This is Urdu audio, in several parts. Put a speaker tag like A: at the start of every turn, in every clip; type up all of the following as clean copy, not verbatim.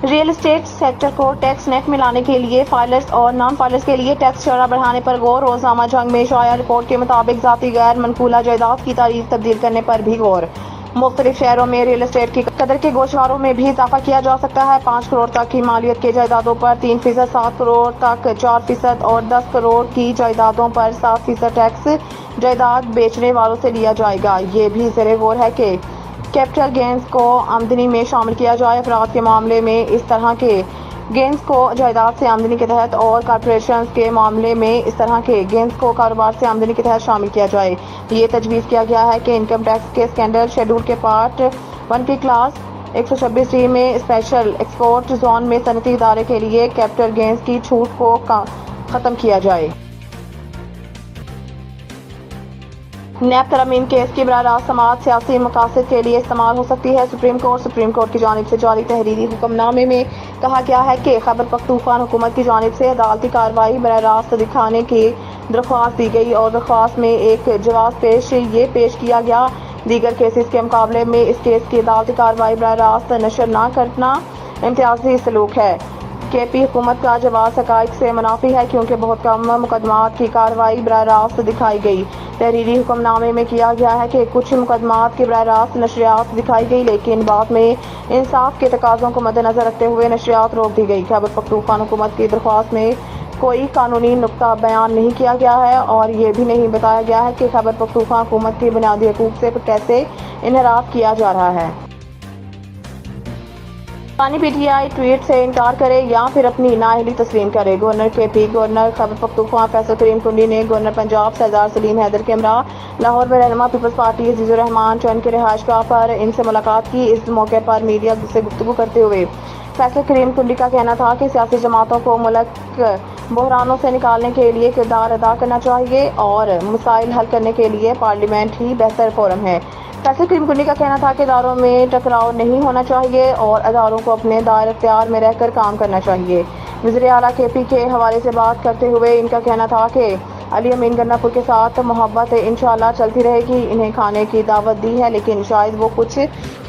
A: ریئل اسٹیٹ سیکٹر کو ٹیکس نیٹ میں لانے کے لیے فائلرز اور نان فائلرز کے لیے ٹیکس شرح بڑھانے پر غور۔ روزنامہ جنگ میں شائع رپورٹ کے مطابق ذاتی غیر منقولہ جائیداد کی تعریف تبدیل کرنے پر بھی غور۔ مختلف شہروں میں ریئل اسٹیٹ کی قدر کے گوشواروں میں بھی اضافہ کیا جا سکتا ہے۔ 5 کروڑ تک کی مالیت کے جائیدادوں پر 3%، 7 کروڑ تک 4% اور 10 کروڑ کی جائیدادوں پر 7% ٹیکس جائیداد بیچنے والوں سے لیا جائے گا۔ یہ بھی زیر غور ہے کہ کیپٹل گینز کو آمدنی میں شامل کیا جائے۔ افراد کے معاملے میں اس طرح کے گینز کو جائیداد سے آمدنی کے تحت اور کارپوریشنز کے معاملے میں اس طرح کے گینز کو کاروبار سے آمدنی کے تحت شامل کیا جائے۔ یہ تجویز کیا گیا ہے کہ انکم ٹیکس کے اسٹینڈرڈ شیڈول کے پارٹ 1 کی کلاس 126 میں اسپیشل ایکسپورٹ زون میں صنعتی ادارے کے لیے کیپٹل گینز کی چھوٹ کو ختم کیا جائے۔ نیب ترمیم کیس کی براہ راست سماعت سیاسی مقاصد کے لیے استعمال ہو سکتی ہے۔ سپریم کورٹ کی جانب سے جاری تحریری حکم نامے میں کہا گیا ہے کہ خیبر پختونخوا حکومت کی جانب سے عدالتی کارروائی براہ راست دکھانے کی درخواست دی گئی اور درخواست میں ایک جواز یہ پیش کیا گیا۔ دیگر کیسز کے مقابلے میں اس کیس کی عدالتی کارروائی براہ راست نشر نہ کرنا امتیازی سلوک ہے۔ کے پی حکومت کا جواز حقائق سے منافی ہے کیونکہ بہت کم مقدمات کی کارروائی براہ راست دکھائی گئی۔ تحریری حکم نامے میں کیا گیا ہے کہ کچھ مقدمات کی براہ راست نشریات دکھائی گئی لیکن بعد میں انصاف کے تقاضوں کو مد نظر رکھتے ہوئے نشریات روک دی گئی۔ خیبر پختونخوا حکومت کی درخواست میں کوئی قانونی نقطہ بیان نہیں کیا گیا ہے اور یہ بھی نہیں بتایا گیا ہے کہ خیبر پختونخوا حکومت کی بنیادی حقوق سے کیسے انحراف کیا جا رہا ہے۔ پی ٹی آئی ٹویٹ سے انکار کرے یا پھر اپنی نااہلی تسلیم کرے۔ گورنر کے پی گورنر خیبر پختونخوا فیصل کریم کنڈی نے گورنر پنجاب سردار سلیم حیدر کے ہمراہ لاہور میں رہنما پیپلز پارٹی عزیز الرحمان چند کے رہائش گاہ پر ان سے ملاقات کی۔ اس موقع پر میڈیا سے گفتگو کرتے ہوئے فیصل کریم کنڈی کا کہنا تھا کہ سیاسی جماعتوں کو ملک بحرانوں سے نکالنے کے لیے کردار ادا کرنا چاہیے اور مسائل حل کرنے کے لیے پارلیمنٹ ہی بہتر فورم ہے۔ فیصل کریم کنڈی کا کہنا تھا کہ اداروں میں ٹکراؤ نہیں ہونا چاہیے اور اداروں کو اپنے دائرہ اختیار میں رہ کر کام کرنا چاہیے۔ وزیر اعلیٰ کے پی کے حوالے سے بات کرتے ہوئے ان کا کہنا تھا کہ علی امین گنا پور کے ساتھ محبت انشاءاللہ چلتی رہے گی۔ انہیں کھانے کی دعوت دی ہے لیکن شاید وہ کچھ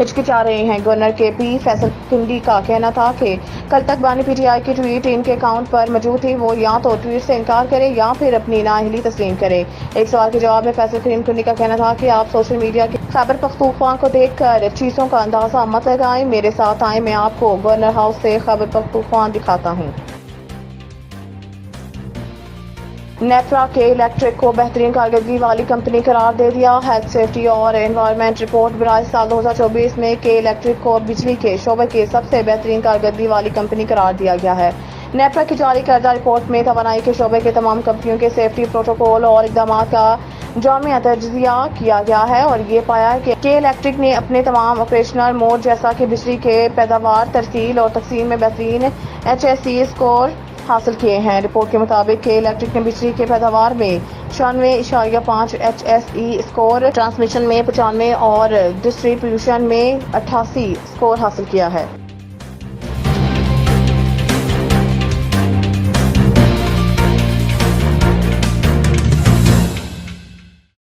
A: ہچکچا رہے ہیں۔ گورنر کے پی فیصل کنڈی کا کہنا تھا کہ کل تک بانی پی ٹی آئی کی ٹویٹ ان کے اکاؤنٹ پر موجود تھی، وہ یا تو ٹویٹ سے انکار کرے یا پھر اپنی نااہلی تسلیم کرے۔ ایک سوال کے جواب میں فیصل کریم کنڈی کا کہنا تھا کہ آپ سوشل میڈیا کے خیبر پختونخوا کو دیکھ کر چیزوں کا اندازہ مت لگائیں، میرے ساتھ آئیں، میں آپ کو گورنر ہاؤس سے خیبر پختونخوا دکھاتا ہوں۔ نیپرا کے الیکٹرک کو بہترین کارکردگی والی کمپنی قرار دے دیا۔ ہیلتھ، سیفٹی اور انوائرمنٹ رپورٹ برائے سال 2024 میں کے الیکٹرک کو بجلی کے شعبے کی سب سے بہترین کارکردگی والی کمپنی قرار دیا گیا ہے۔ نیپرا کی جاری کردہ رپورٹ میں توانائی کے شعبے کے تمام کمپنیوں کے سیفٹی پروٹوکول اور اقدامات کا جامع تجزیہ کیا گیا ہے اور یہ پایا کہ کے الیکٹرک نے اپنے تمام آپریشنل موڈ جیسا کہ بجلی کے پیداوار، ترسیل اور تقسیم میں بہترین HSE اسکور حاصل کیے ہیں۔ رپورٹ کے مطابق کے الیکٹرک نے بجلی کے پیداوار میں 96.5 HSE اسکور، ٹرانسمیشن میں 95 اور ڈسٹری بیوشن میں 88 اسکور حاصل کیا ہے۔